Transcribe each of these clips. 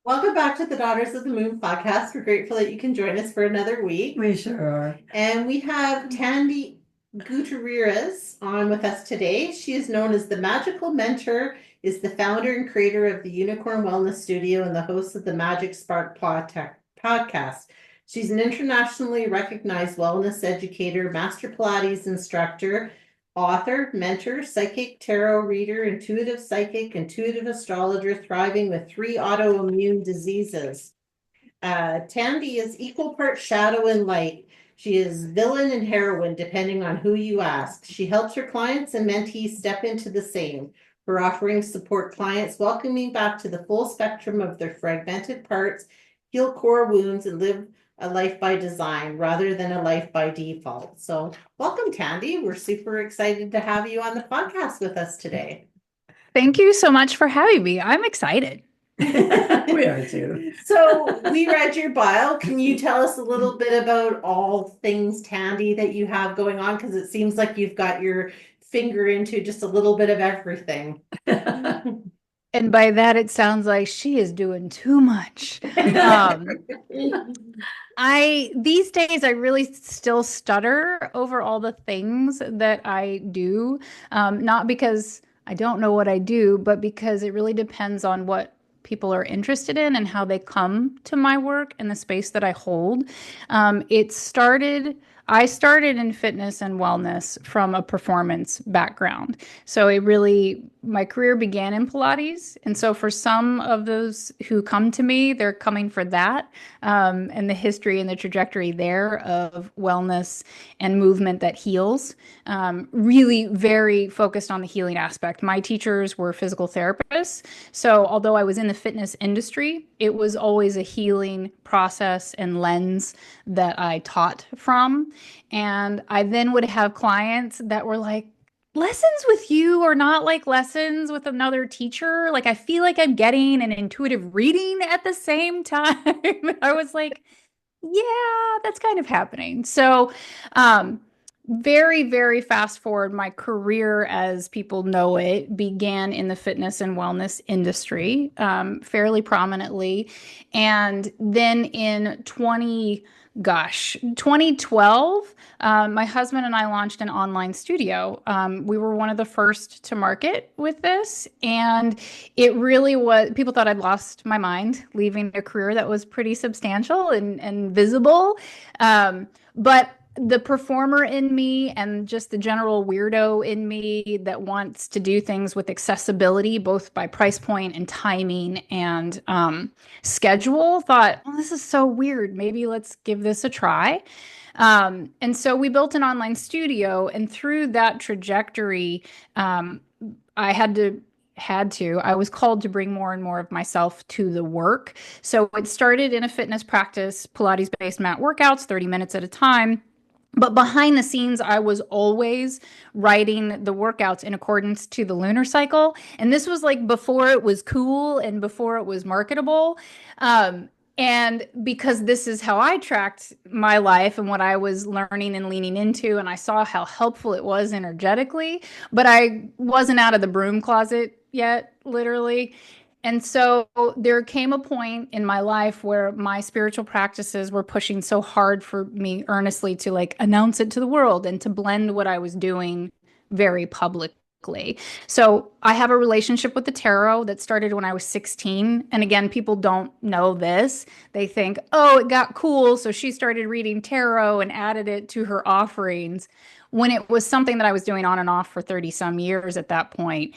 Welcome back to the Daughters of the Moon podcast. We're grateful that you can join us for another week. We sure are. And we have Tandy Gutierrez on with us today. She is known as the Magical Mentor, is the founder and creator of the Unicorn Wellness Studio and the host of the Magic Spark podcast. She's an internationally recognized wellness educator, master Pilates instructor, author, mentor, psychic tarot reader, intuitive psychic, intuitive astrologer, thriving with 3 autoimmune diseases. Tandy is equal part shadow and light. She is villain and heroine, depending on who you ask. She helps her clients and mentees step into the same. Her offerings support clients welcoming back to the full spectrum of their fragmented parts, heal core wounds, and live a life by design rather than a life by default. So welcome, Tandy. We're super excited to have you on the podcast with us today. Thank you so much for having me. I'm excited. We are too. So we read your bio. Can you tell us a little bit about all things Tandy that you have going on? Because it seems like you've got your finger into just a little bit of everything. And by that, it sounds like she is doing too much. These days, I really still stutter over all the things that I do. Not because I don't know what I do, but because it really depends on what people are interested in and how they come to my work and the space that I hold. I started in fitness and wellness from a performance background. So my career began in Pilates. And so for some of those who come to me, they're coming for that, and the history and the trajectory there of wellness and movement that heals. Really very focused on the healing aspect. My teachers were physical therapists. So although I was in the fitness industry, it was always a healing process and lens that I taught from. And I then would have clients that were like, lessons with you are not like lessons with another teacher. Like, I feel like I'm getting an intuitive reading at the same time. I was like, yeah, that's kind of happening. So, very, very fast forward, my career, as people know it, began in the fitness and wellness industry, fairly prominently. And then in 2012, my husband and I launched an online studio. We were one of the first to market with this. And it really was, people thought I'd lost my mind leaving a career that was pretty substantial and visible. But the performer in me and just the general weirdo in me that wants to do things with accessibility, both by price point and timing and schedule, thought, well, this is so weird. Maybe let's give this a try. And so we built an online studio, and through that trajectory, I was called to bring more and more of myself to the work. So it started in a fitness practice, Pilates-based mat workouts, 30 minutes at a time. But behind the scenes, I was always writing the workouts in accordance to the lunar cycle. And this was like before it was cool and before it was marketable. And because this is how I tracked my life and what I was learning and leaning into, and I saw how helpful it was energetically, but I wasn't out of the broom closet yet, literally. And so there came a point in my life where my spiritual practices were pushing so hard for me earnestly to like announce it to the world and to blend what I was doing very publicly. So I have a relationship with the tarot that started when I was 16. And again, people don't know this. They think, oh, it got cool, so she started reading tarot and added it to her offerings, when it was something that I was doing on and off for 30 some years at that point.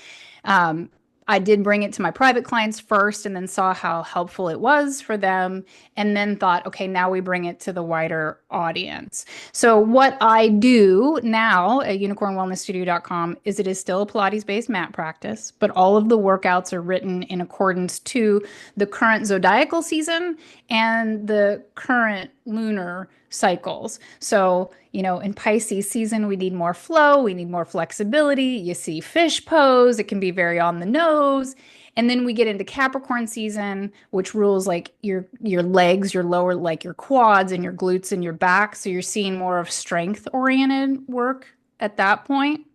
I did bring it to my private clients first and then saw how helpful it was for them, and then thought, okay, now we bring it to the wider audience. So what I do now at unicornwellnessstudio.com is it is still a Pilates-based mat practice, but all of the workouts are written in accordance to the current zodiacal season and the current lunar cycles. So, in Pisces season, we need more flow, we need more flexibility. You see fish pose, it can be very on the nose. And then we get into Capricorn season, which rules like your legs, your lower, like your quads and your glutes and your back. So you're seeing more of strength oriented work at that point.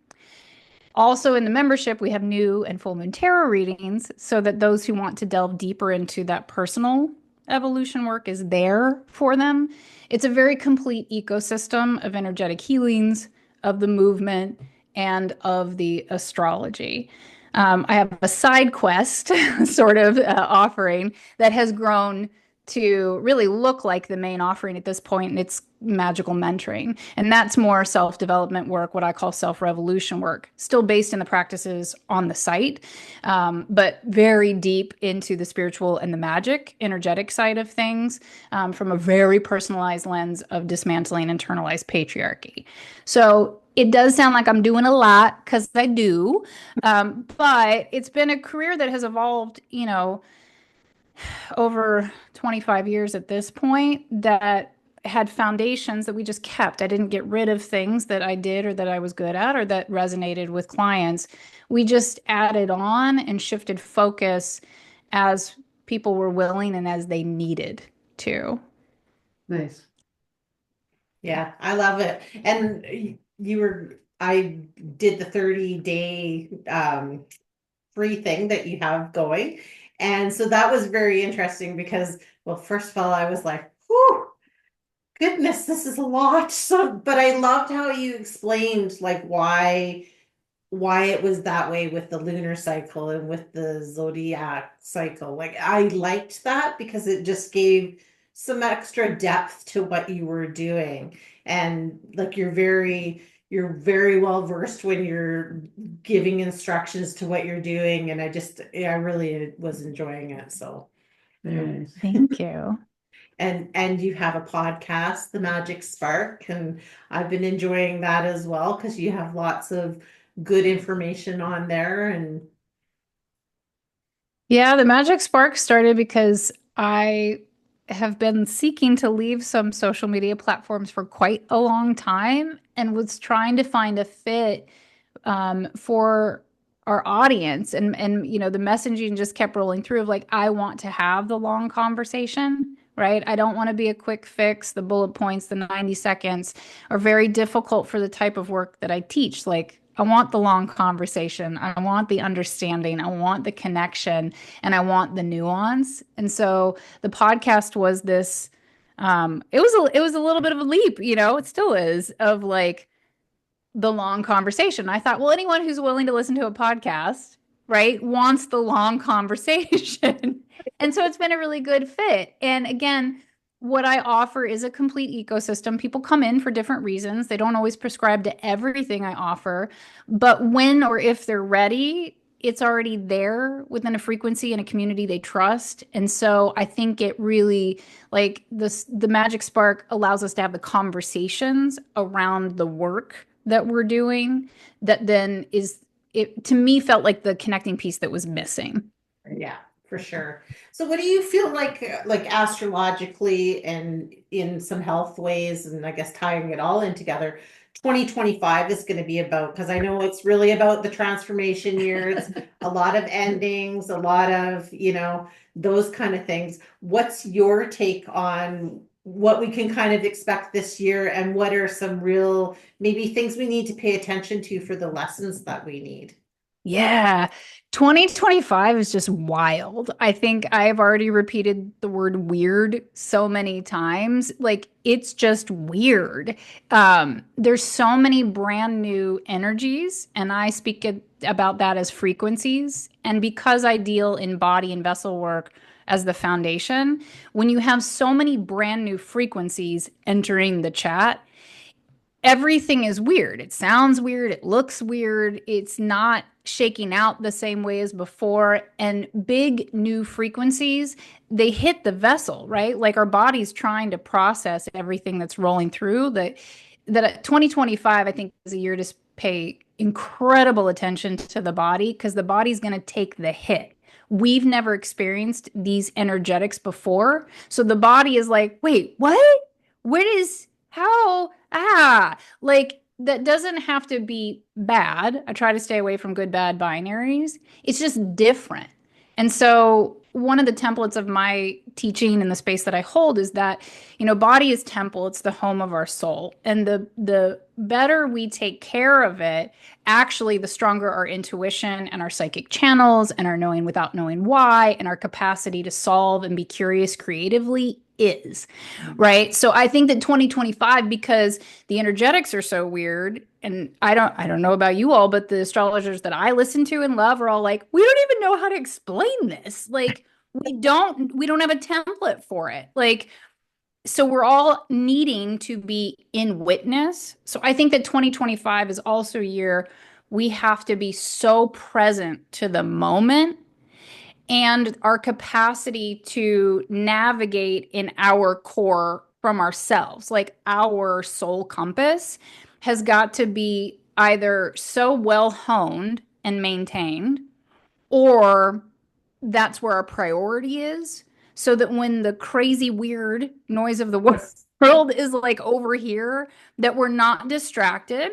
Also in the membership, we have new and full moon tarot readings so that those who want to delve deeper into that personal evolution work is there for them. It's a very complete ecosystem of energetic healings, of the movement, and of the astrology. I have a side quest sort of offering that has grown to really look like the main offering at this point, and it's magical mentoring. And that's more self-development work, what I call self-revolution work, still based in the practices on the site, but very deep into the spiritual and the magic, energetic side of things, from a very personalized lens of dismantling internalized patriarchy. So it does sound like I'm doing a lot, because I do, but it's been a career that has evolved, over 25 years at this point, that had foundations that we just kept. I didn't get rid of things that I did or that I was good at or that resonated with clients. We just added on and shifted focus as people were willing and as they needed to. Nice. Yeah, I love it. And I did the 30-day free thing that you have going. And so that was very interesting because, well, first of all, I was like, whew, goodness, this is a lot. So, but I loved how you explained like why it was that way with the lunar cycle and with the zodiac cycle. Like I liked that because it just gave some extra depth to what you were doing. And like you're very well versed when you're giving instructions to what you're doing. And I really was enjoying it. So Very nice. Thank you. and you have a podcast, The Magic Spark, and I've been enjoying that as well because you have lots of good information on there. And Yeah, the Magic Spark started because I have been seeking to leave some social media platforms for quite a long time and was trying to find a fit for our audience. And the messaging just kept rolling through of like, I want to have the long conversation, right? I don't want to be a quick fix. The bullet points, the 90 seconds are very difficult for the type of work that I teach. Like, I want the long conversation. I want the understanding. I want the connection, and I want the nuance. And so the podcast was this, it was a little bit of a leap, it still is, of like, the long conversation. I thought, well, anyone who's willing to listen to a podcast, right, wants the long conversation. And so it's been a really good fit. And again, what I offer is a complete ecosystem. People come in for different reasons. They don't always prescribe to everything I offer, but when or if they're ready, it's already there within a frequency and a community they trust. And so I think it really, like, the Magic Spark allows us to have the conversations around the work that we're doing, that then it to me felt like the connecting piece that was missing. yeah, for sure. So what do you feel like astrologically and in some health ways, and I guess tying it all in together, 2025 is going to be about? Because I know it's really about the transformation years, a lot of endings, a lot of, those kind of things. What's your take on what we can kind of expect this year, and what are some real maybe things we need to pay attention to for the lessons that we need? Yeah. 2025 is just wild. I think I've already repeated the word weird so many times. Like, it's just weird. There's so many brand new energies, and I speak about that as frequencies. And because I deal in body and vessel work as the foundation, when you have so many brand new frequencies entering the chat, everything is weird. It sounds weird. It looks weird. It's not shaking out the same way as before. And big new frequencies, they hit the vessel, right? Like, our body's trying to process everything that's rolling through. That 2025, I think, is a year to pay incredible attention to the body, because the body's going to take the hit. We've never experienced these energetics before. So the body is like, wait, what? What is, how? Like, that doesn't have to be bad. I try to stay away from good, bad binaries. It's just different. And so one of the templates of my teaching in the space that I hold is that, body is temple. It's the home of our soul. And the better we take care of it, actually, the stronger our intuition and our psychic channels and our knowing without knowing why and our capacity to solve and be curious creatively is, right? So I think that 2025, because the energetics are so weird, and I don't know about you all, but the astrologers that I listen to and love are all like, we don't even know how to explain this. Like, we don't have a template for it. Like, so we're all needing to be in witness. So I think that 2025 is also a year we have to be so present to the moment and our capacity to navigate in our core from ourselves. Like, our soul compass has got to be either so well honed and maintained, or that's where our priority is, so that when the crazy weird noise of the world is like over here, that we're not distracted,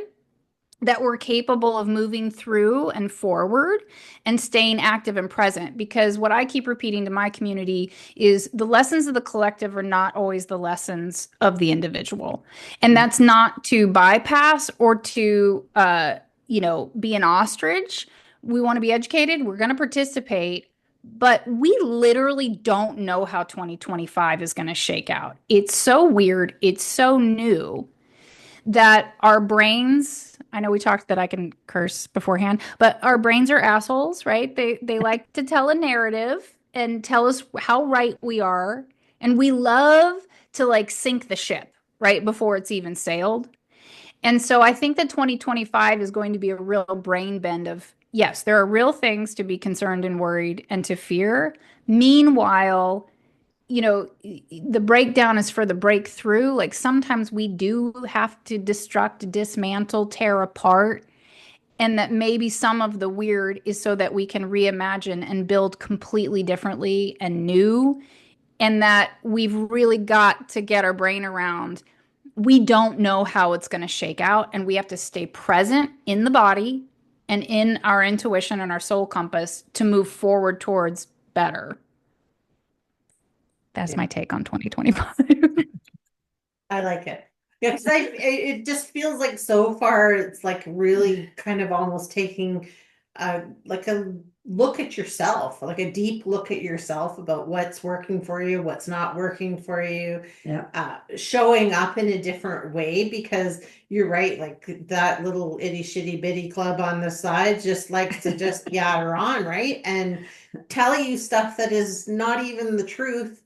that we're capable of moving through and forward and staying active and present. Because what I keep repeating to my community is the lessons of the collective are not always the lessons of the individual. And that's not to bypass or to, be an ostrich. We want to be educated. We're going to participate. But we literally don't know how 2025 is going to shake out. It's so weird. It's so new that our brains, I know we talked that I can curse beforehand, but our brains are assholes, right? They like to tell a narrative and tell us how right we are. And we love to like sink the ship right before it's even sailed. And so I think that 2025 is going to be a real brain bend of, yes, there are real things to be concerned and worried and to fear. Meanwhile, the breakdown is for the breakthrough. Like, sometimes we do have to destruct, dismantle, tear apart. And that maybe some of the weird is so that we can reimagine and build completely differently and new. And that we've really got to get our brain around. We don't know how it's going to shake out. And we have to stay present in the body and in our intuition and our soul compass to move forward towards better. That's my take on 2025. I like it. Yeah, because it just feels like so far it's like really kind of almost taking like a look at yourself, like a deep look at yourself about what's working for you, what's not working for you. Yeah. Showing up in a different way, because you're right, like that little itty shitty bitty club on the side just likes to just yatter on, right? And tell you stuff that is not even the truth.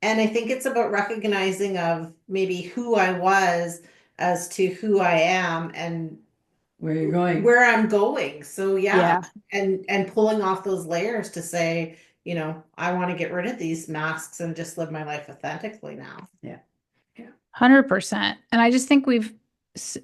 And I think it's about recognizing of maybe who I was as to who I am and Where you're going. where I'm going. So Yeah. and pulling off those layers to say, I want to get rid of these masks and just live my life authentically now. Yeah. 100%. And I just think we've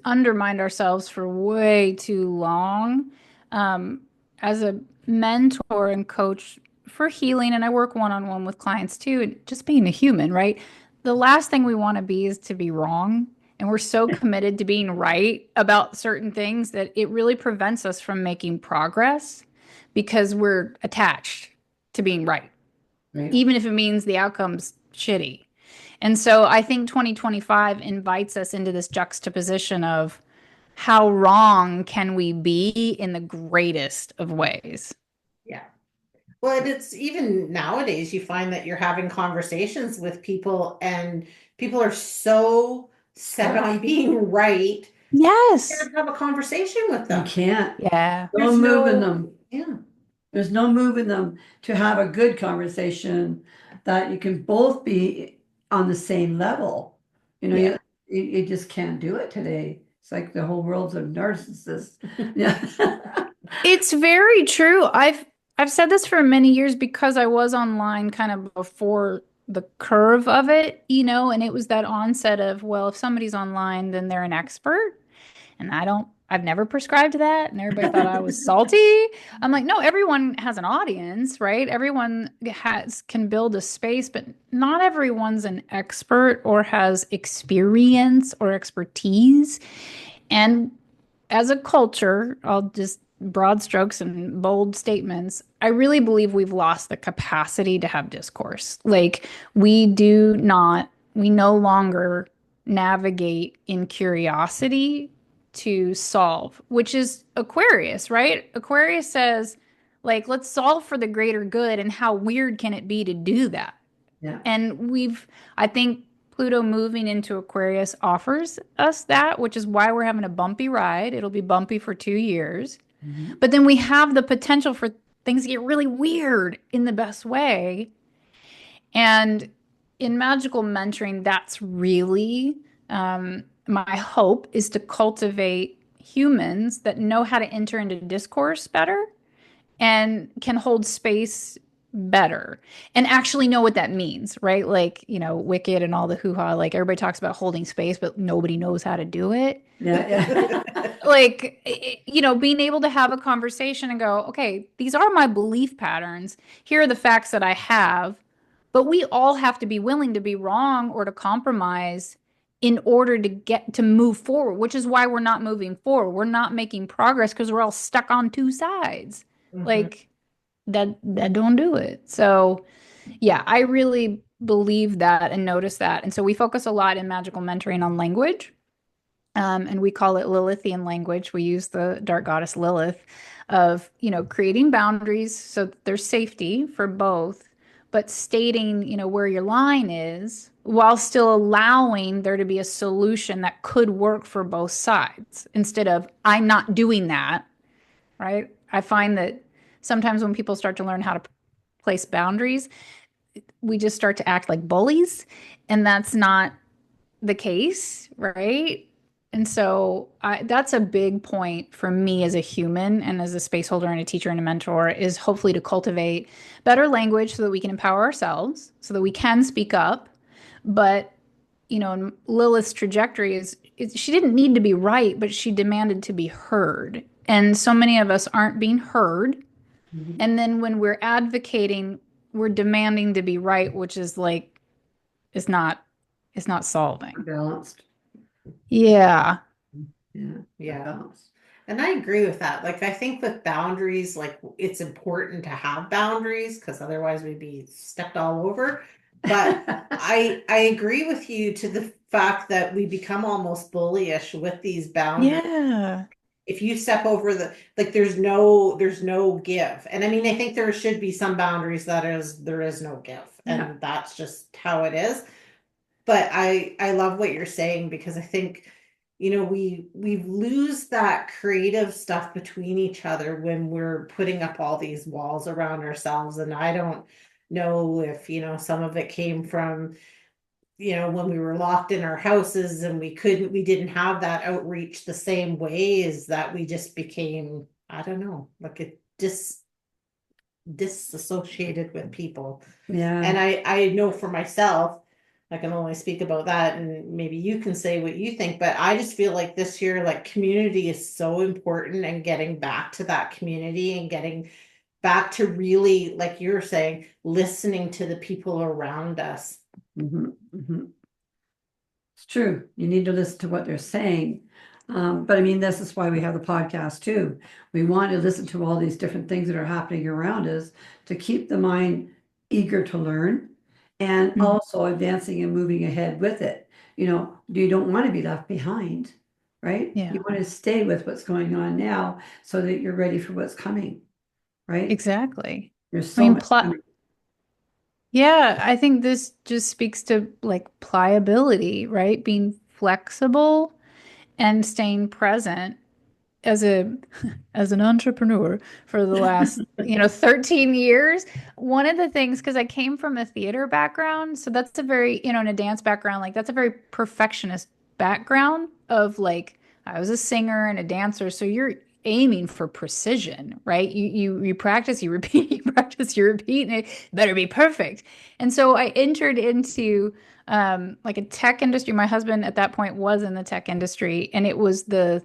undermined ourselves for way too long. As a mentor and coach for healing, and I work one-on-one with clients too, and just being a human, right? The last thing we want to be is to be wrong. And we're so committed to being right about certain things that it really prevents us from making progress, because we're attached to being right, even if it means the outcome's shitty. And so I think 2025 invites us into this juxtaposition of how wrong can we be in the greatest of ways. Yeah. Well, and it's even nowadays, you find that you're having conversations with people and people are so set on being right. Yes. You can't have a conversation with You them. can't. Yeah. No moving them. Yeah. There's no moving them to have a good conversation that you can both be on the same level. Yeah. You just can't do it today. It's like the whole world's a narcissist. Yeah. It's very true. I've said this for many years because I was online kind of before the curve of it, and it was that onset of, well, if somebody's online, then they're an expert. And I've never prescribed that. And everybody thought I was salty. I'm like, no, everyone has an audience, right? Everyone can build a space, but not everyone's an expert or has experience or expertise. And as a culture, I'll just broad strokes and bold statements, I really believe we've lost the capacity to have discourse. Like we no longer navigate in curiosity to solve, which is Aquarius, right? Aquarius says, like, let's solve for the greater good. And how weird can it be to do that? Yeah. And I think Pluto moving into Aquarius offers us that, which is why we're having a bumpy ride. It'll be bumpy for 2 years. Mm-hmm. But then we have the potential for things to get really weird in the best way. And in magical mentoring, that's really my hope is to cultivate humans that know how to enter into discourse better and can hold space better and actually know what that means, right? Like, Wicked and all the hoo-ha, like everybody talks about holding space, but nobody knows how to do it. Yeah. Like, being able to have a conversation and go, okay, these are my belief patterns. Here are the facts that I have, but we all have to be willing to be wrong or to compromise in order to get to move forward, which is why we're not moving forward. We're not making progress because we're all stuck on two sides. Mhm. Like that don't do it. So yeah, I really believe that and notice that. And so we focus a lot in magical mentoring on language. And we call it Lilithian language. We use the dark goddess Lilith of, creating boundaries so that there's safety for both, but stating, where your line is while still allowing there to be a solution that could work for both sides instead of I'm not doing that, right? I find that sometimes when people start to learn how to place boundaries, we just start to act like bullies, and that's not the case, right? And so that's a big point for me as a human and as a space holder and a teacher and a mentor is hopefully to cultivate better language so that we can empower ourselves, so that we can speak up. But, Lilith's trajectory is she didn't need to be right, but she demanded to be heard. And so many of us aren't being heard. Mm-hmm. And then when we're advocating, we're demanding to be right, which is like, it's not solving. Balanced. Yeah. Yeah. Balanced. And I agree with that. Like, I think with boundaries, like, it's important to have boundaries because otherwise we'd be stepped all over. But I agree with you to the fact that we become almost bullyish with these boundaries. Yeah. If you step over there's no give. And I mean, I think there should be some boundaries there is no give. And that's just how it is. But I love what you're saying because I think, we lose that creative stuff between each other when we're putting up all these walls around ourselves. And I don't know if, some of it came from, when we were locked in our houses and we didn't have that outreach the same way, is that we just became, I don't know, like it disassociated with people. Yeah. And I know for myself, I can only speak about that, and maybe you can say what you think, but I just feel like this year, like, community is so important, and getting back to that community and getting back to really, like you're saying, listening to the people around us. Mm-hmm. Mm-hmm. It's true. You need to listen to what they're saying. But I mean, this is why we have the podcast too. We want to listen to all these different things that are happening around us to keep the mind eager to learn and also advancing and moving ahead with it. You don't want to be left behind, right? Yeah. You want to stay with what's going on now so that you're ready for what's coming, right? Exactly. There's so much coming. Yeah, I think this just speaks to like pliability, right? Being flexible and staying present as an entrepreneur for the last 13 years. One of the things, because I came from a theater background, so that's a very, in a dance background, like that's a very perfectionist background of like, I was a singer and a dancer, so you're aiming for precision, right? You practice, you repeat, you practice, you repeat, and it better be perfect. And so I entered into like a tech industry. My husband at that point was in the tech industry, and it was I'm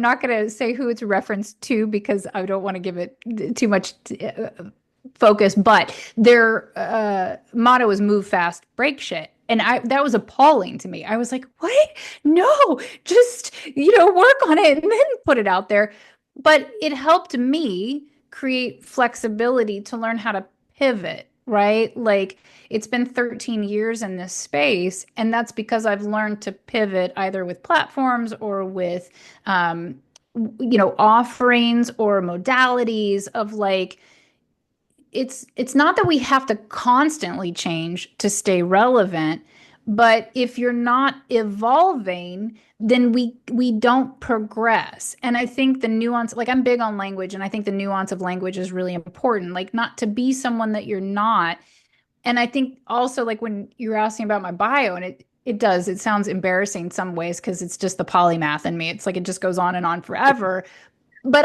not going to say who it's a reference to because I don't want to give it too much focus, but their motto is move fast, break shit. And that was appalling to me. I was like, what? No, just, work on it and then put it out there, but it helped me create flexibility to learn how to pivot, right? Like it's been 13 years in this space, and that's because I've learned to pivot either with platforms or with, offerings or modalities of like, it's not that we have to constantly change to stay relevant, but if you're not evolving, then we don't progress. And I think the nuance, like I'm big on language, and I think the nuance of language is really important, like not to be someone that you're not. And I think also like when you're asking about my bio, and it sounds embarrassing in some ways because it's just the polymath in me. It's like it just goes on and on forever. But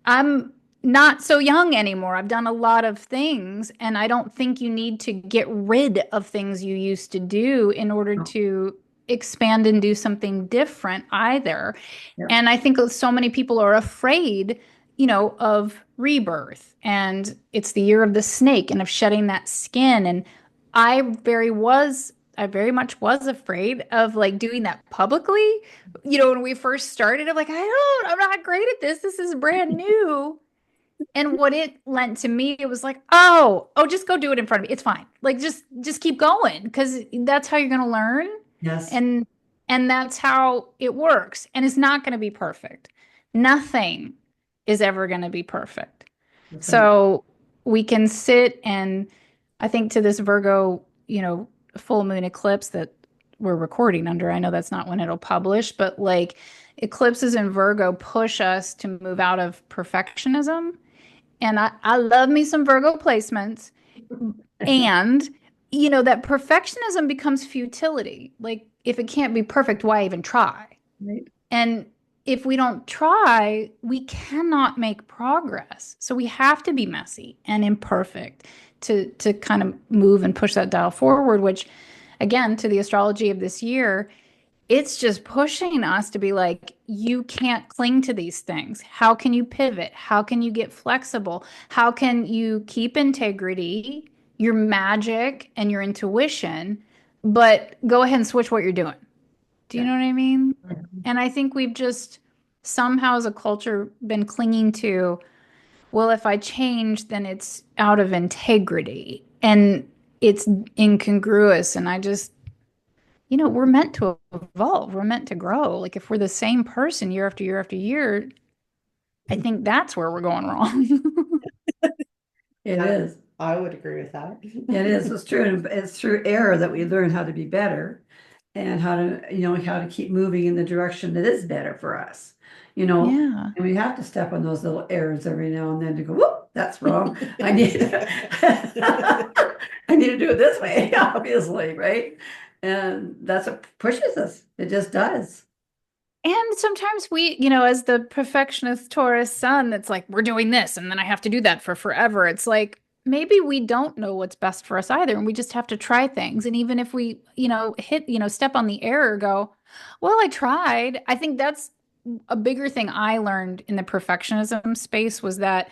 I'm not so young anymore. I've done a lot of things, and I don't think you need to get rid of things you used to do in order to expand and do something different either. Yeah. And I think so many people are afraid, of rebirth, and it's the year of the snake and of shedding that skin. And I very much was afraid of like doing that publicly. When we first started, I'm like, I'm not great at this. This is brand new. And what it lent to me, it was like, just go do it in front of me. It's fine. Like just keep going, because that's how you're going to learn. Yes. And that's how it works. And it's not going to be perfect. Nothing is ever going to be perfect. Okay. So we can sit, and I think to this Virgo, full moon eclipse that we're recording under, I know that's not when it'll publish, but like eclipses in Virgo push us to move out of perfectionism. And I love me some Virgo placements. And, that perfectionism becomes futility. Like if it can't be perfect, why even try? Right. And if we don't try, we cannot make progress. So we have to be messy and imperfect to kind of move and push that dial forward, which again, to the astrology of this year, it's just pushing us to be like, you can't cling to these things. How can you pivot? How can you get flexible? How can you keep integrity, your magic, and your intuition, but go ahead and switch what you're doing? Do you know what I mean? And I think we've just somehow as a culture been clinging to, well, if I change, then it's out of integrity and it's incongruous. And I just, we're meant to evolve. We're meant to grow. Like if we're the same person year after year after year, I think that's where we're going wrong. It is. I would agree with that. It is. It's true. And it's through error that we learn how to be better and how to keep moving in the direction that is better for us. Yeah. And we have to step on those little errors every now and then to go, whoop, that's wrong. I need to do it this way, obviously, right? And that's what pushes us. It just does. And sometimes we, as the perfectionist Taurus sun, that's like, we're doing this and then I have to do that for forever. It's like, maybe we don't know what's best for us either. And we just have to try things. And even if we, step on the error, go, well, I tried. I think that's a bigger thing I learned in the perfectionism space was that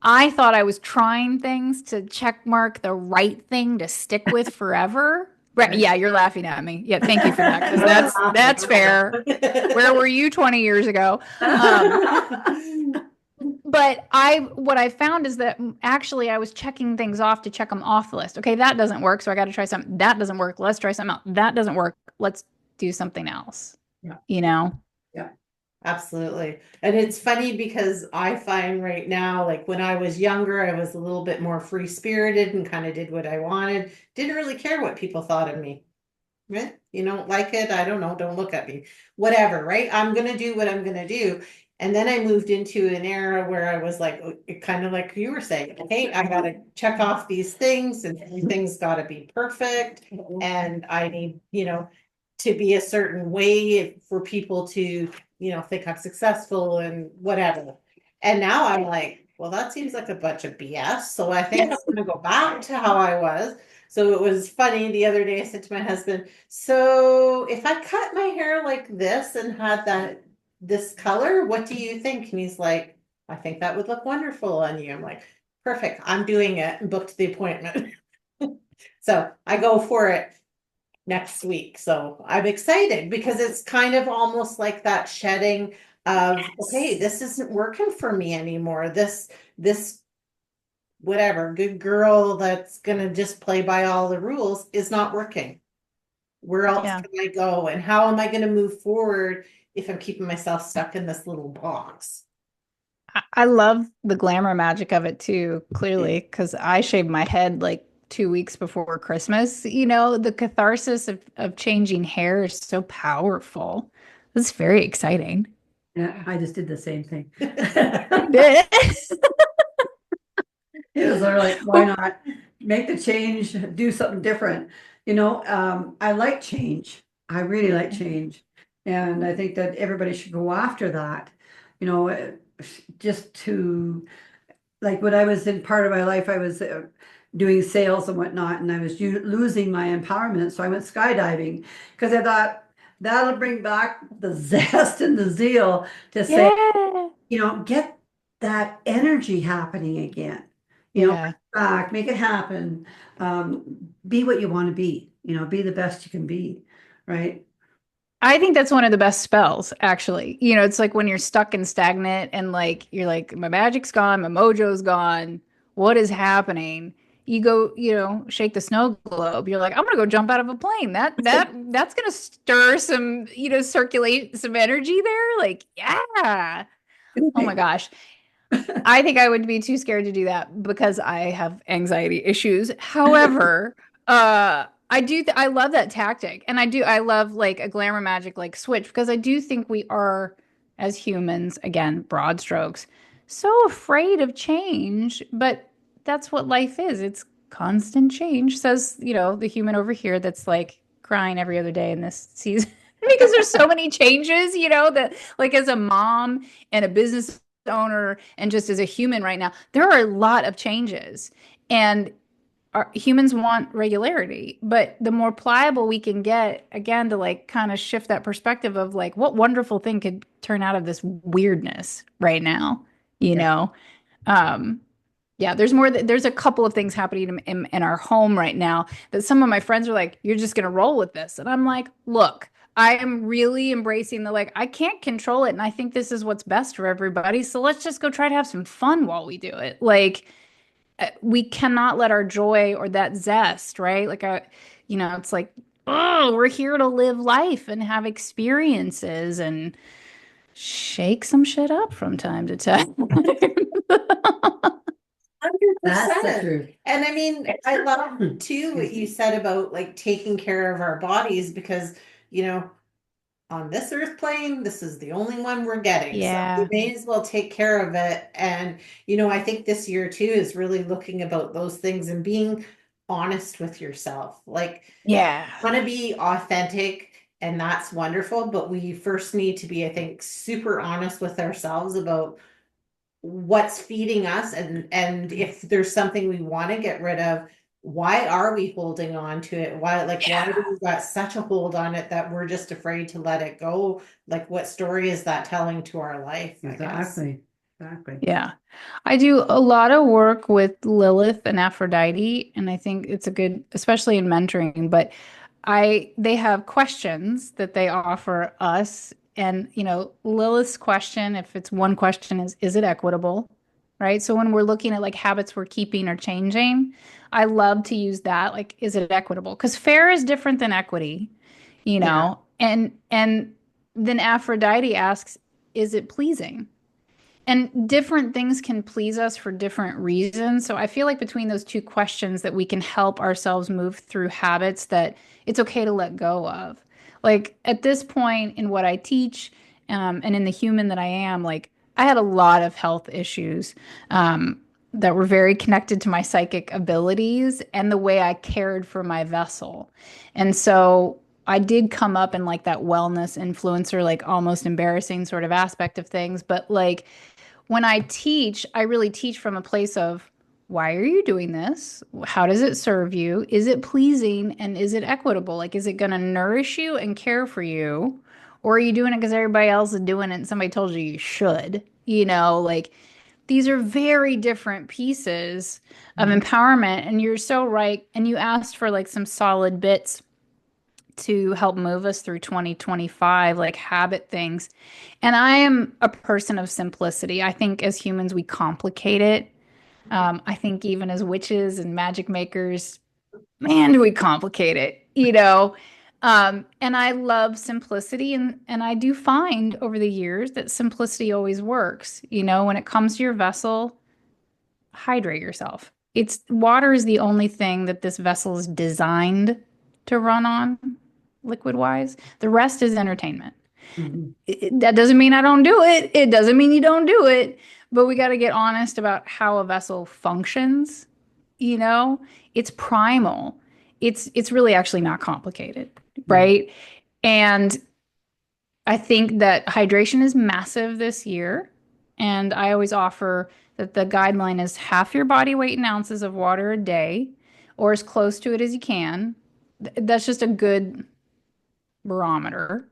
I thought I was trying things to check mark the right thing to stick with forever. Right. Yeah, you're laughing at me. Yeah, thank you for that, because that's fair. Where were you 20 years ago? But what I found is that actually I was checking things off to check them off the list. Okay, that doesn't work, so I got to try something. That doesn't work. Let's try something else. That doesn't work. Let's do something else. Yeah. Yeah. Absolutely. And it's funny because I find right now, like when I was younger, I was a little bit more free spirited and kind of did what I wanted. Didn't really care what people thought of me. Right? You don't like it? I don't know. Don't look at me. Whatever, right? I'm going to do what I'm going to do. And then I moved into an era where I was like, kind of like you were saying, okay, I got to check off these things and everything's got to be perfect. And I need, to be a certain way for people to, think I'm successful and whatever. And now I'm like, well, that seems like a bunch of BS. So I think I'm going to go back to how I was. So it was funny the other day, I said to my husband, so if I cut my hair like this and had this color, what do you think? And he's like, I think that would look wonderful on you. I'm like, perfect. I'm doing it, and booked the appointment. So I go for it next week. So I'm excited because it's kind of almost like that shedding of, okay, this isn't working for me anymore. This whatever good girl that's gonna just play by all the rules is not working. Where else Yeah. can I go? And how am I going to move forward if I'm keeping myself stuck in this little box? I love the glamour magic of it too, clearly, because I shaved my head like 2 weeks before Christmas. The catharsis of changing hair is so powerful. It's very exciting. Yeah, I just did the same thing. Yeah. It was sort of like, why not make the change, do something different? I like change. I really like change. And I think that everybody should go after that, you know, uh, just to, like when I was in part of my life, I was doing sales and whatnot, and I was losing my empowerment. So I went skydiving because I thought that'll bring back the zest and the zeal to say, get that energy happening again. Bring Yeah. it back, make it happen. Be what you want to be, be the best you can be, right? I think that's one of the best spells, actually. It's like when you're stuck and stagnant and like you're like, my magic's gone, my mojo's gone. What is happening? You go, shake the snow globe. You're like, I'm gonna go jump out of a plane. That's gonna stir some, circulate some energy there. Like, yeah. Oh my gosh. I think I would be too scared to do that because I have anxiety issues. However, I love that tactic. And I love like a glamour magic like switch because I do think we are as humans, again, broad strokes, so afraid of change, but that's what life is. It's constant change, says, the human over here that's like crying every other day in this season because there's so many changes, that like as a mom and a business owner and just as a human right now, there are a lot of changes. And humans want regularity, but the more pliable we can get, again, to like kind of shift that perspective of like, what wonderful thing could turn out of this weirdness right now, you Yeah. know? Um, yeah, there's a couple of things happening in our home right now that some of my friends are like, you're just going to roll with this. And I'm like, look, I am really embracing the like, I can't control it. And I think this is what's best for everybody. So let's just go try to have some fun while we do it. Like, we cannot let our joy or that zest, right? Like, it's like, oh, we're here to live life and have experiences and shake some shit up from time to time. That's the 100%. truth. And I mean, I love too what you said about like taking care of our bodies because, you know, on this earth plane, this is the only one we're getting. So we Yeah. may as well take care of it. And, I think this year too is really looking about those things and being honest with yourself. Like, Yeah. want to be authentic, and that's wonderful. But we first need to be, I think, super honest with ourselves about what's feeding us and if there's something we want to get rid of, why are we holding on to it? Why do we got such a hold on it that we're just afraid to let it go? Like, what story is that telling to our life, I guess? Exactly. Yeah. I do a lot of work with Lilith and Aphrodite, and I think it's a good, especially in mentoring, but they have questions that they offer us. And, Lilith's question, if it's one question, is it equitable? Right. So when we're looking at like habits we're keeping or changing, I love to use that. Like, is it equitable? Because fair is different than equity, Yeah. and then Aphrodite asks, is it pleasing? And different things can please us for different reasons. So I feel like between those two questions that we can help ourselves move through habits that it's okay to let go of. Like at this point in what I teach, and in the human that I am, like I had a lot of health issues that were very connected to my psychic abilities and the way I cared for my vessel. And so I did come up in like that wellness influencer, like almost embarrassing sort of aspect of things, but like when I teach, I really teach from a place of why are you doing this? How does it serve you? Is it pleasing and is it equitable? Like, is it going to nourish you and care for you? Or are you doing it because everybody else is doing it and somebody told you you should? Like these are very different pieces of Mhm. empowerment. And you're so right. And you asked for like some solid bits to help move us through 2025, like habit things. And I am a person of simplicity. I think as humans, we complicate it. I think even as witches and magic makers, man, do we complicate it, you know? And I love simplicity, and I do find over the years that simplicity always works. You know, when it comes to your vessel, hydrate yourself. It's water is the only thing that this vessel is designed to run on, liquid wise. The rest is entertainment. Mhm. That doesn't mean I don't do it. It doesn't mean you don't do it, but we got to get honest about how a vessel functions. You know, it's primal. It's really actually not complicated, right? And I think that hydration is massive this year. And I always offer that the guideline is half your body weight in ounces of water a day, or as close to it as you can. That's just a good barometer.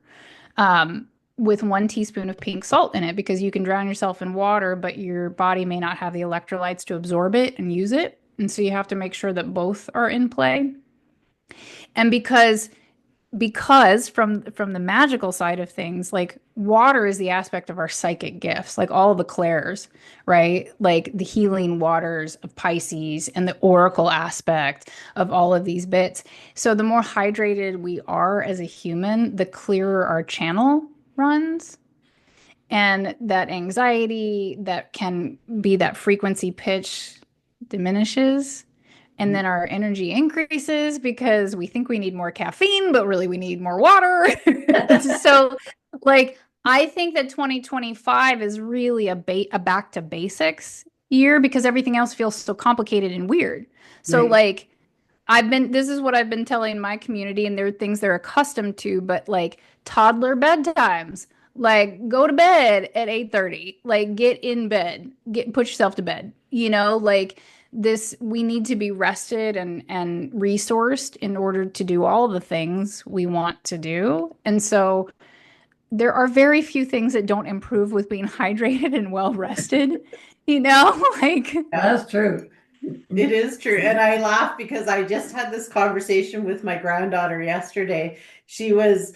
With 1 teaspoon of pink salt in it, because you can drown yourself in water, but your body may not have the electrolytes to absorb it and use it. And so you have to make sure that both are in play. And because from the magical side of things, like water is the aspect of our psychic gifts, like all the clairs, right? Like the healing waters of Pisces and the oracle aspect of all of these bits. So the more hydrated we are as a human, the clearer our channel runs. And that anxiety that can be that frequency pitch diminishes. And then our energy increases because we think we need more caffeine, but really we need more water. So, like, I think that 2025 is really a back to basics year because everything else feels so complicated and weird. So, Right. like, this is what I've been telling my community, and there are things they're accustomed to, but like toddler bedtimes, like go to bed at 8:30, like get in bed, put yourself to bed, like this, we need to be rested and resourced in order to do all the things we want to do. And so there are very few things that don't improve with being hydrated and well rested, like That's true. It is true. And I laugh because I just had this conversation with my granddaughter yesterday. She was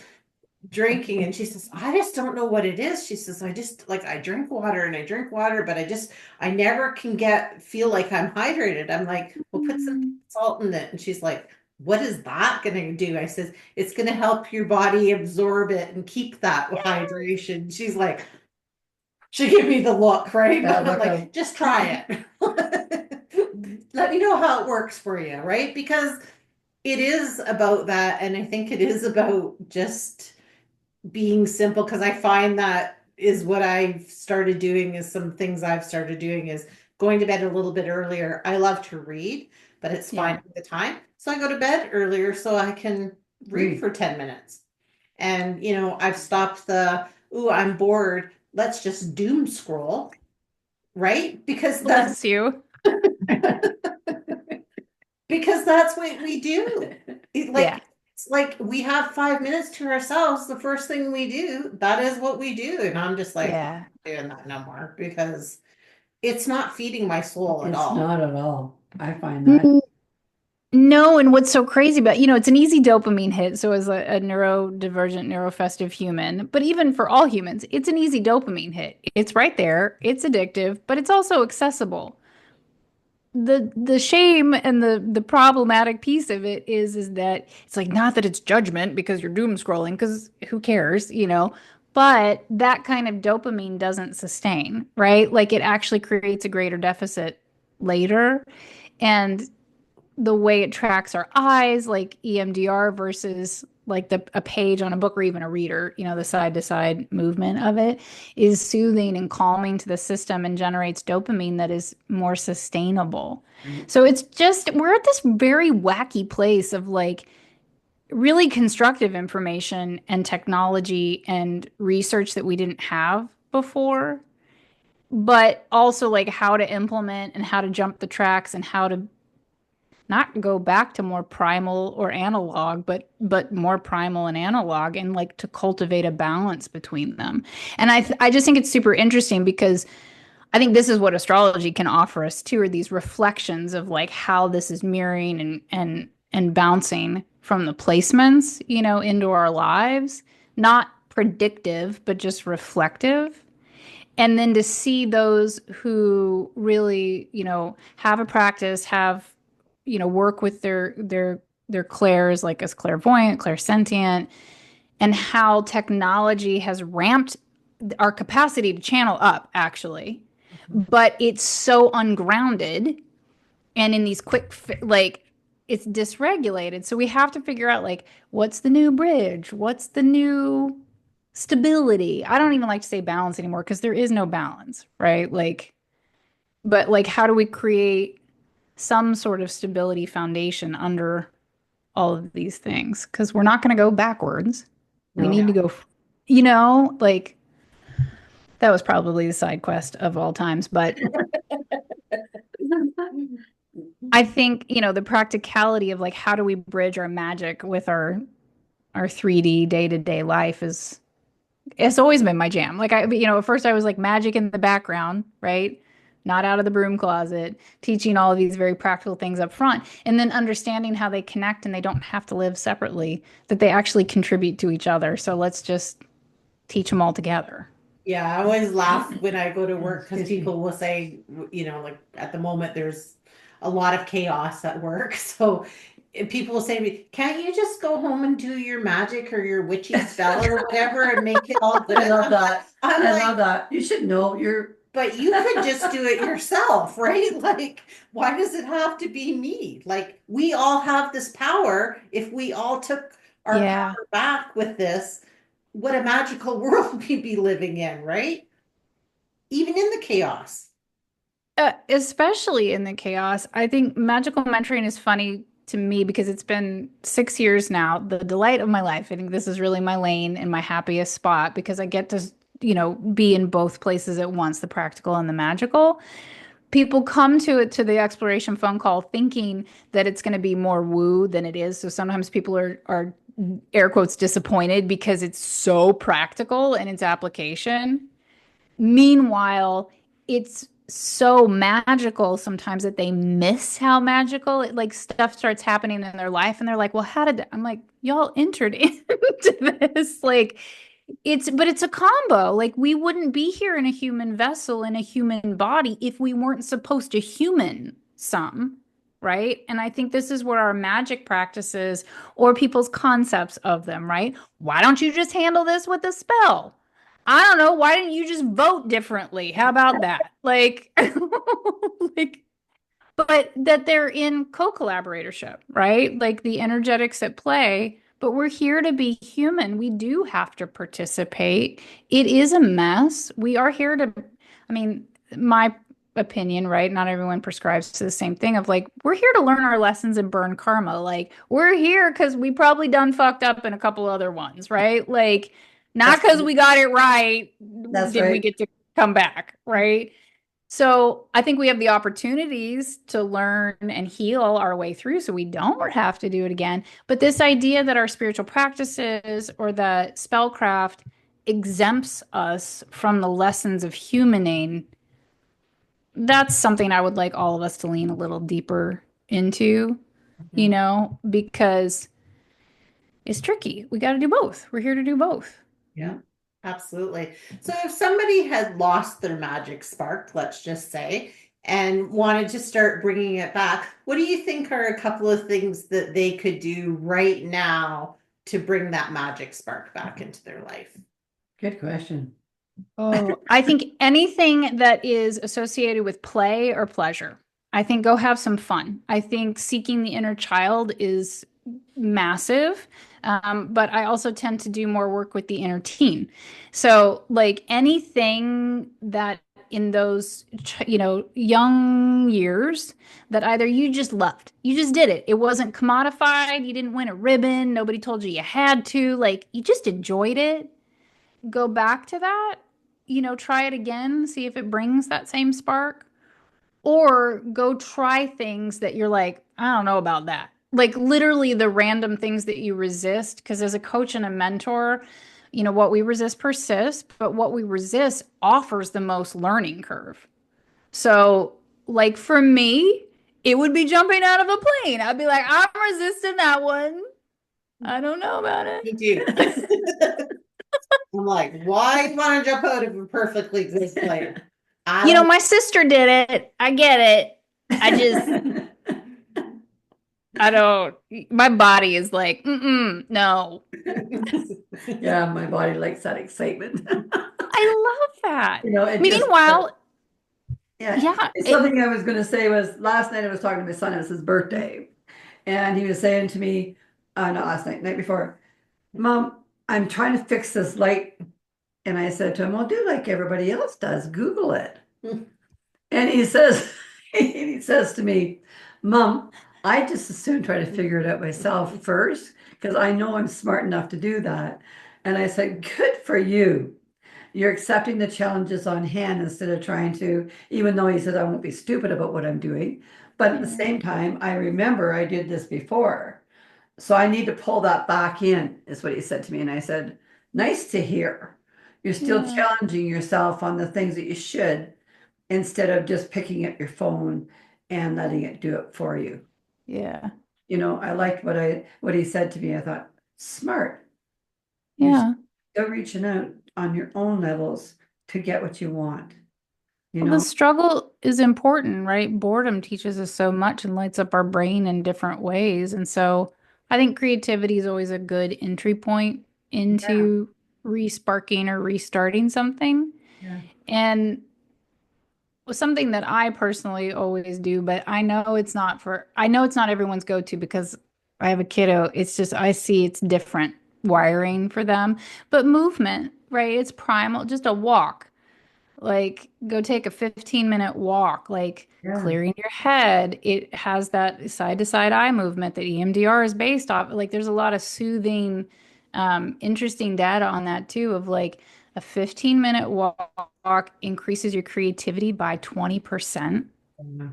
drinking and she says, I just don't know what it is. She says, I just like, I drink water and I drink water, but I never can feel like I'm hydrated. I'm like, well, put some salt in it. And she's like, what is that going to do? I says, it's going to help your body absorb it and keep that hydration. She's like, she gave me the look, right? That But I'm look like, just try it. Let me know how it works for you, right? Because it is about that. And I think it is about just being simple, because I find that is what I've started doing, is some things I've started doing is going to bed a little bit earlier. I love to read, but it's finding the time. So I go to bed earlier so I can read for 10 minutes. And, I've stopped I'm bored, let's just doom scroll, right? Because bless you. because that's what we do. Yeah. It's like we have 5 minutes to ourselves. The first thing we do, that is what we do. And I'm just like, I'm not doing that no more, because it's not feeding my soul at all. It's not at all. I find that. No, and what's so crazy about, it's an easy dopamine hit. So as a neurodivergent, neurofestive human, but even for all humans, it's an easy dopamine hit. It's right there. It's addictive, but it's also accessible. The shame and the problematic piece of it is that it's like, not that it's judgment because you're doom scrolling, because who cares, but that kind of dopamine doesn't sustain, right? Like it actually creates a greater deficit later. And the way it tracks our eyes, like EMDR versus like a page on a book or even a reader, the side to side movement of it is soothing and calming to the system and generates dopamine that is more sustainable. So it's just, we're at this very wacky place of like really constructive information and technology and research that we didn't have before, but also like how to implement and how to jump the tracks and how to not go back to more primal or analog, but more primal and analog, and like to cultivate a balance between them. And I just think it's super interesting because I think this is what astrology can offer us too, are these reflections of like how this is mirroring and bouncing from the placements, into our lives, not predictive, but just reflective. And then to see those who really, have a practice, work with their clairs, like as clairvoyant, clairsentient, and how technology has ramped our capacity to channel up, actually. But it's so ungrounded and in these quick, it's dysregulated. So we have to figure out, what's the new bridge? What's the new stability? I don't even like to say balance anymore because there is no balance, right? But how do we create some sort of stability foundation under all of these things? Because we're not going to go backwards. We need to go, that was probably the side quest of all times. But I think, the practicality of how do we bridge our magic with our 3D day-to-day life it's always been my jam. At first I was magic in the background, right? Not out of the broom closet, teaching all of these very practical things up front, and then understanding how they connect and they don't have to live separately, that they actually contribute to each other. So let's just teach them all together. Yeah, I always laugh when I go to work because people will say, at the moment there's a lot of chaos at work. So people will say to me, can't you just go home and do your magic or your witchy spell or whatever and make it all good? I love that. I love that. You should know but you could just do it yourself, right? Why does it have to be me? We all have this power. If we all took our power back with this, what a magical world we'd be living in, right? Even in the chaos. Especially in the chaos. I think magical mentoring is funny to me because it's been 6 years now, the delight of my life. I think this is really my lane and my happiest spot because I get to be in both places at once, the practical and the magical. People come to the exploration phone call thinking that it's going to be more woo than it is. So sometimes people are air quotes disappointed because it's so practical in its application. Meanwhile, it's so magical sometimes that they miss how magical stuff starts happening in their life and they're like, well, how did I'm like, y'all entered into this? It's a combo. We wouldn't be here in a human vessel, in a human body, if we weren't supposed to human some, right? And I think this is where our magic practices or people's concepts of them, right? Why don't you just handle this with a spell? I don't know. Why didn't you just vote differently? How about that? But that they're in co-collaboratorship, right? The energetics at play. But we're here to be human. We do have to participate. It is a mess. We are here to, my opinion, right? Not everyone prescribes to the same thing of we're here to learn our lessons and burn karma. We're here because we probably done fucked up in a couple other ones, right? Not because we got it right. We get to come back, right? So I think we have the opportunities to learn and heal our way through so we don't have to do it again. But this idea that our spiritual practices or that spellcraft exempts us from the lessons of humaning, that's something I would like all of us to lean a little deeper into, because it's tricky. We got to do both. We're here to do both. Yeah. Absolutely. So if somebody had lost their magic spark, let's just say, and wanted to start bringing it back, what do you think are a couple of things that they could do right now to bring that magic spark back into their life? Good question. Oh, I think anything that is associated with play or pleasure. I think go have some fun. I think seeking the inner child is massive. But I also tend to do more work with the inner teen. So anything that in those, young years that either you just loved, you just did it. It wasn't commodified. You didn't win a ribbon. Nobody told you had to, you just enjoyed it. Go back to that, try it again, see if it brings that same spark, or go try things that you're I don't know about that. Literally the random things that you resist, because as a coach and a mentor, what we resist persists, but what we resist offers the most learning curve. So for me, it would be jumping out of a plane. I'd be I'm resisting that one. I don't know about Me it. too. I'm like, why do you want to jump out of a perfectly existing plane? I You know, don't. my sister did it. I get it. I don't, my body is like, no. Yeah, my body likes that excitement. I love that. You know, it just, Meanwhile, yeah. yeah, Something I was going to say was last night I was talking to my son, it was his birthday. And he was saying to me, not last night, night before, Mom, I'm trying to fix this light. And I said to him, well, do like everybody else does, Google it. And he says, he says to me, Mom, I just as soon try to figure it out myself first, because I know I'm smart enough to do that. And I said, good for you. You're accepting the challenges on hand instead of trying to, even though he said, I won't be stupid about what I'm doing. But at the same time, I remember I did this before. So I need to pull that back in, is what he said to me. And I said, nice to hear. You're still yeah, challenging yourself on the things that you should instead of just picking up your phone and letting it do it for you. yeah, You know, I liked what he said to me. I thought, smart. You're yeah. still reaching out on your own levels to get what you want. You Well, the know? struggle is important, right? Boredom teaches us so much and lights up our brain in different ways. And so I think creativity is always a good entry point Yeah, into resparking or restarting something. yeah, And something that I personally always do, but I know it's not everyone's go-to because I have a kiddo. It's just, I see it's different wiring for them. But movement, right? It's primal, just a walk. Like, go take a 15-minute walk, like yeah. clearing your head. It has that side to side eye movement that EMDR is based off. Like, there's a lot of soothing, interesting data on that too, of like a 15-minute walk increases your creativity by 20%. Yeah.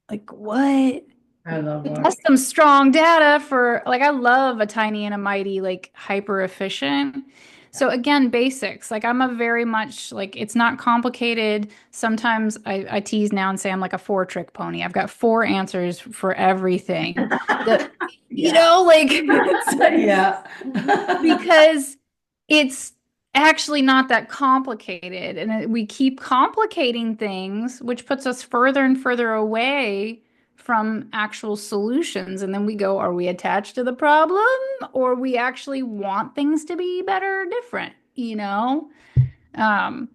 Like, what? I love That's walking. some strong data for, like, I love a tiny and a mighty, like hyper efficient. So again, basics. Like, I'm a very much like, it's not complicated. Sometimes I tease now and say I'm like a four-trick pony. I've got four answers for everything. The Yeah. like it's Yeah. because it's actually not that complicated. And we keep complicating things, which puts us further and further away from actual solutions. And then we go, are we attached to the problem or we actually want things to be better or different, you know? Um,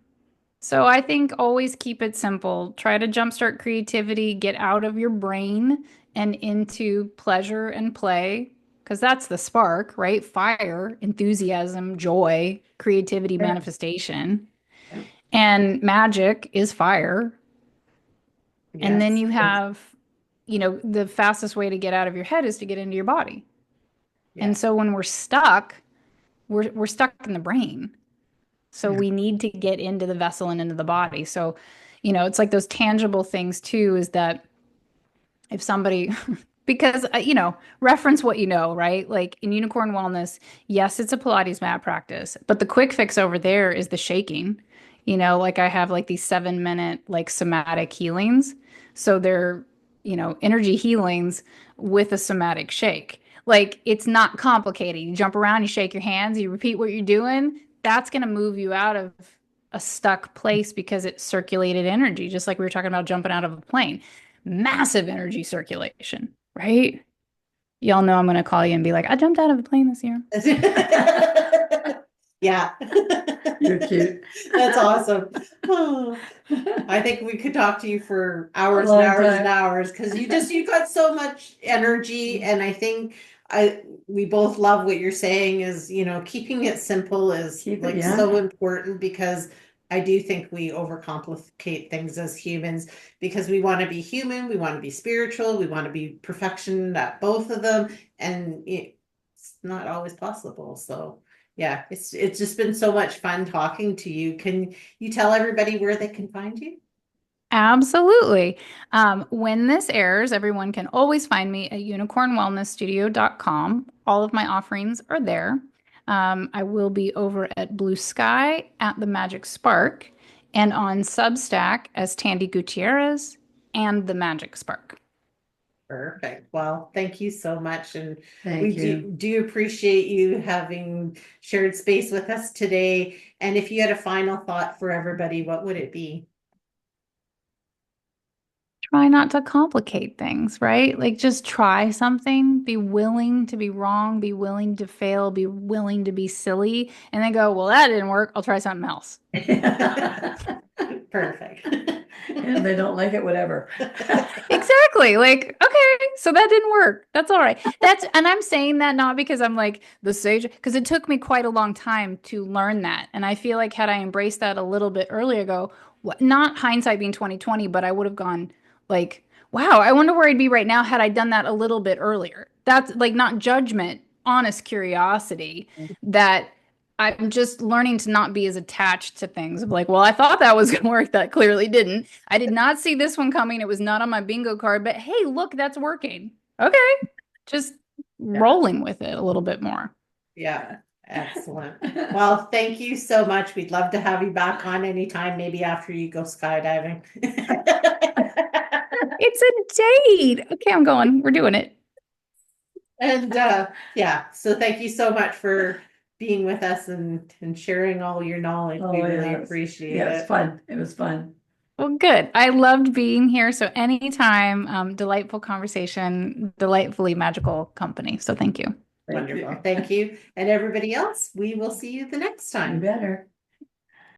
so I think always keep it simple. Try to jumpstart creativity, get out of your brain and into pleasure and play, because that's the spark, right? Fire, enthusiasm, joy, creativity, Yeah. manifestation. And magic is fire. And then Yes. you have, the fastest way to get out of your head is to get into your body. And Yes. so when we're stuck, we're stuck in the brain. So Yeah. we need to get into the vessel and into the body. So, it's like those tangible things too, is that if somebody, because, reference what you know, right? Like in unicorn wellness, yes, it's a Pilates mat practice, but the quick fix over there is the shaking. Like I have like these 7-minute like somatic healings. So they're, energy healings with a somatic shake. Like it's not complicated. You jump around, you shake your hands, you repeat what you're doing. That's going to move you out of a stuck place because it's circulated energy, just like we were talking about jumping out of a plane. Massive energy circulation, right? Y'all know I'm going to call you and be like, I jumped out of a plane this year. Yeah. You're cute. That's awesome. Oh, I think we could talk to you for hours and long hours and time. hours because you got so much energy, and I think we both love what you're saying is, keeping it simple is like Yeah. so important, because I do think we overcomplicate things as humans because we want to be human, we want to be spiritual, we want to be perfection at both of them, and it's not always possible. So yeah, it's just been so much fun talking to you. Can you tell everybody where they can find you? Absolutely. When this airs, everyone can always find me at unicornwellnessstudio.com. All of my offerings are there. I will be over at Bluesky at the Magic Spark and on Substack as Tandy Gutierrez and the Magic Spark. Perfect. Well, thank you so much. And Thank we you. do appreciate you having shared space with us today. And if you had a final thought for everybody, what would it be? Try not to complicate things, right? Like just try something, be willing to be wrong, be willing to fail, be willing to be silly, and then go, well, that didn't work. I'll try something else. Perfect. And they don't like it, whatever. Exactly. Like, okay, so that didn't work. That's all right. And I'm saying that not because I'm like the sage, because it took me quite a long time to learn that. And I feel like had I embraced that a little bit earlier ago, not hindsight being 2020, but I would have gone like, wow, I wonder where I'd be right now had I done that a little bit earlier. That's like not judgment, honest curiosity that I'm just learning to not be as attached to things of like, well, I thought that was going to work. That clearly didn't. I did not see this one coming. It was not on my bingo card, but hey, look, that's working. Okay. Just rolling with it a little bit more. Yeah, excellent. Well, thank you so much. We'd love to have you back on anytime, maybe after you go skydiving. It's a date. Okay, I'm going. We're doing it. And yeah, so thank you so much for being with us and sharing all your knowledge. We really yes. appreciate Yeah, it was it. fun. It was fun. Well, good. I loved being here. So anytime, delightful conversation, delightfully magical company. So thank you. Thank Wonderful. you. Thank you. And everybody else, we will see you the next You time. better.